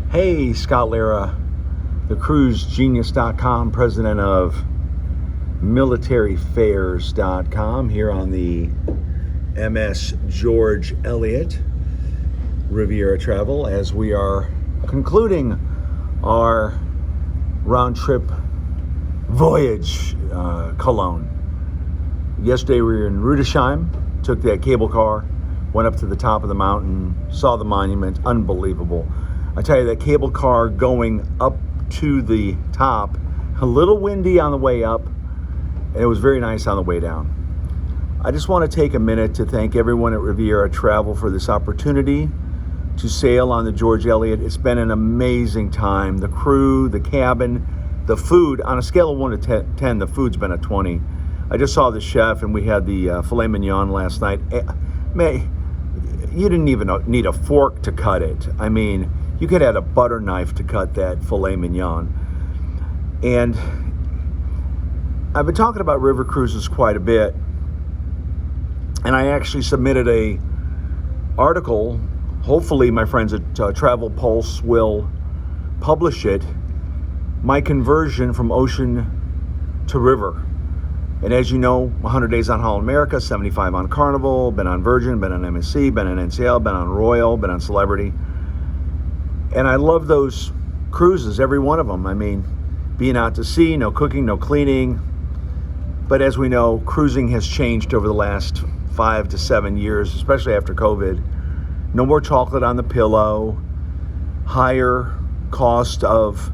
Hey, Scott Lara, thecruisegenius.com, president of militaryfairs.com, here on the MS George Eliot Riviera travel as we are concluding our round trip voyage, Cologne. Yesterday we were in Rudesheim, took that cable car, went up to the top of the mountain, saw the monument, unbelievable. I tell you, that cable car going up to the top, a little windy on the way up, and it was very nice on the way down. I just want to take a minute to thank everyone at Riviera Travel for this opportunity to sail on the George Eliot. It's been an amazing time. The crew, the cabin, the food, on a scale of 1 to 10, the food's been a 20. I just saw the chef, and we had the filet mignon last night. You didn't even need a fork to cut it. I mean, you could have had a butter knife to cut that filet mignon. And I've been talking about river cruises quite a bit. And I actually submitted a article. Hopefully my friends at Travel Pulse will publish it. My conversion from ocean to river. And as you know, 100 days on Holland America, 75 on Carnival, been on Virgin, been on MSC, been on NCL, been on Royal, been on Celebrity. And I love those cruises, every one of them. I mean, being out to sea, no cooking, no cleaning. But as we know, cruising has changed over the last 5 to 7 years, especially after COVID. No more chocolate on the pillow, higher cost of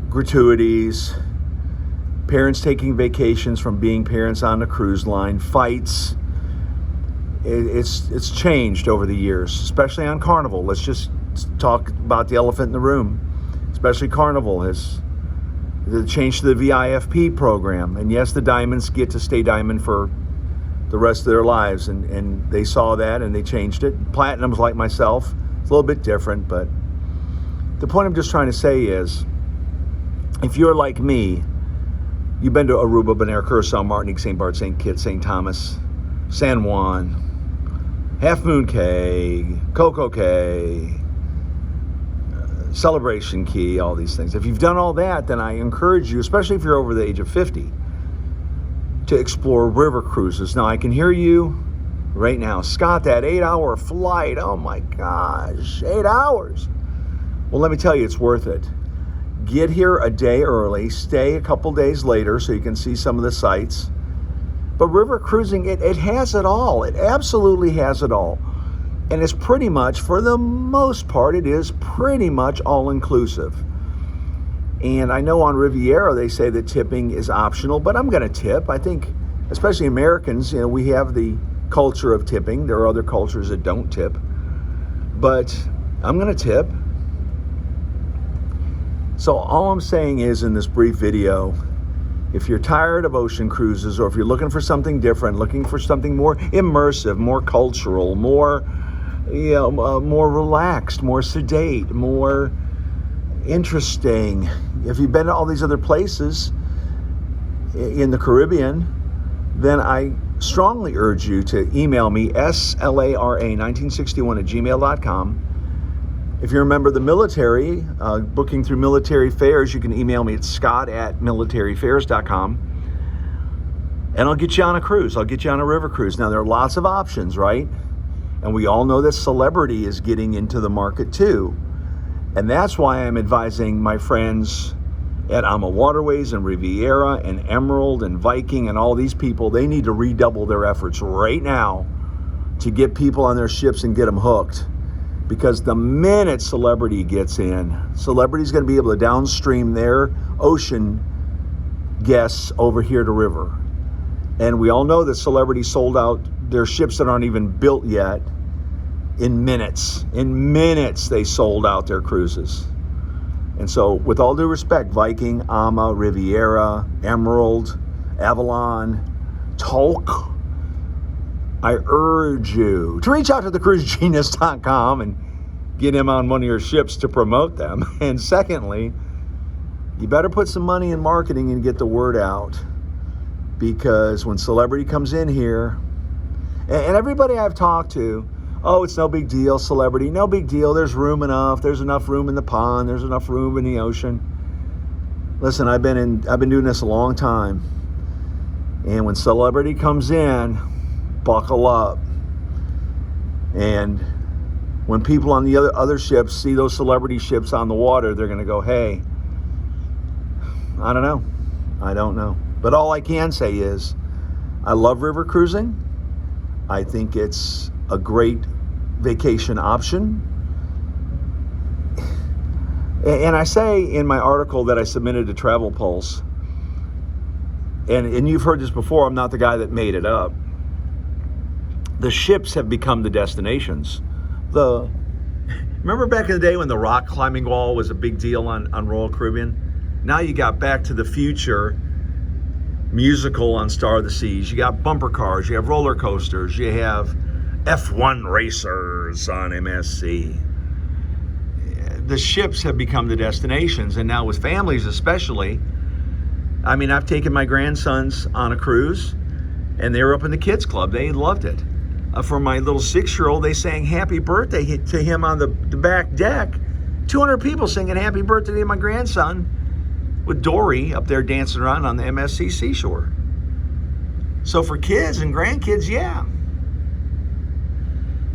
gratuities, parents taking vacations from being parents on the cruise line, fights. It's changed over the years, especially on Carnival. Let's just talk about the elephant in the room. Especially Carnival has changed to the VIFP program. And yes, the diamonds get to stay diamond for the rest of their lives. And they saw that and they changed it. Platinum's like myself. It's a little bit different, but the point I'm just trying to say is, if you're like me, you've been to Aruba, Bonaire, Curacao, Martinique, St. Barth, St. Kitts, St. Thomas, San Juan, Half Moon Cay, Coco Cay, Celebration Key, all these things. If you've done all that, then I encourage you, especially if you're over the age of 50, to explore river cruises. Now, I can hear you right now. Scott, that 8-hour flight, oh my gosh, 8 hours. Well, let me tell you, it's worth it. Get here a day early, stay a couple days later so you can see some of the sights. But river cruising, it has it all. It absolutely has it all. And it's pretty much, for the most part, it is pretty much all-inclusive. And I know on Riviera they say that tipping is optional, but I'm going to tip. I think, especially Americans, we have the culture of tipping. There are other cultures that don't tip. But I'm going to tip. So all I'm saying is, in this brief video, if you're tired of ocean cruises, or if you're looking for something different, looking for something more immersive, more cultural, more relaxed, more sedate, more interesting. If you've been to all these other places in the Caribbean, then I strongly urge you to email me, slara1961@gmail.com. If you're a member of the military, booking through Military Fairs, you can email me at scott@militaryfairs.com. And I'll get you on a cruise. I'll get you on a river cruise. Now, there are lots of options, right? And we all know that Celebrity is getting into the market too. And that's why I'm advising my friends at AMA Waterways and Riviera and Emerald and Viking and all these people. They need to redouble their efforts right now to get people on their ships and get them hooked. Because the minute Celebrity gets in, Celebrity's going to be able to downstream their ocean guests over here to river. And we all know that Celebrity sold out their ships that aren't even built yet in minutes. In minutes, they sold out their cruises. And so, with all due respect, Viking, AMA, Riviera, Emerald, Avalon, Tulk, I urge you to reach out to thecruisegenius.com and get him on one of your ships to promote them. And secondly, you better put some money in marketing and get the word out. Because when Celebrity comes in here, and everybody I've talked to, Oh, it's no big deal, celebrity. No big deal. There's room enough. There's enough room in the pond. There's enough room in the ocean. Listen, I've been doing this a long time. And when celebrity comes in, buckle up. And when people on the other ships see those celebrity ships on the water, they're going to go, hey, I don't know. I don't know. But all I can say is I love river cruising. I think it's a great vacation option. And I say in my article that I submitted to Travel Pulse, and you've heard this before, I'm not the guy that made it up. The ships have become the destinations. Remember back in the day when the rock climbing wall was a big deal on Royal Caribbean? Now you got Back to the Future musical on Star of the Seas. You got bumper cars, you have roller coasters, you have F1 racers on MSC. The ships have become the destinations, and now with families especially. I mean, I've taken my grandsons on a cruise, and they were up in the kids club. They loved it. For my little 6-year-old, they sang happy birthday to him on the back deck. 200 people singing happy birthday to my grandson, with Dory up there dancing around on the MSC seashore. So for kids and grandkids, yeah.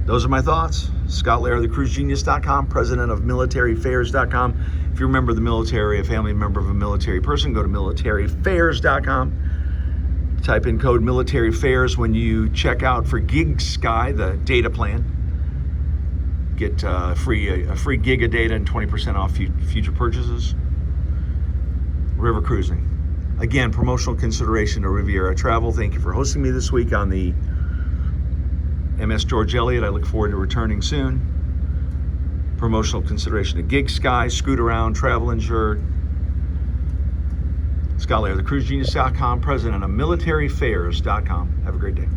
Those are my thoughts. Scott Lair of thecruisegenius.com, president of militaryfairs.com. If you're a member of the military, a family member of a military person, go to militaryfairs.com. Type in code militaryfairs when you check out for Gig Sky, the data plan. Get a free gig of data and 20% off future purchases. River cruising. Again, promotional consideration to Riviera Travel. Thank you for hosting me this week on the MS George Eliot. I look forward to returning soon. Promotional consideration to Gig Sky, Scoot Around, Travel Insured. Scott Lair, thecruisegenius.com, president of militaryfairs.com. Have a great day.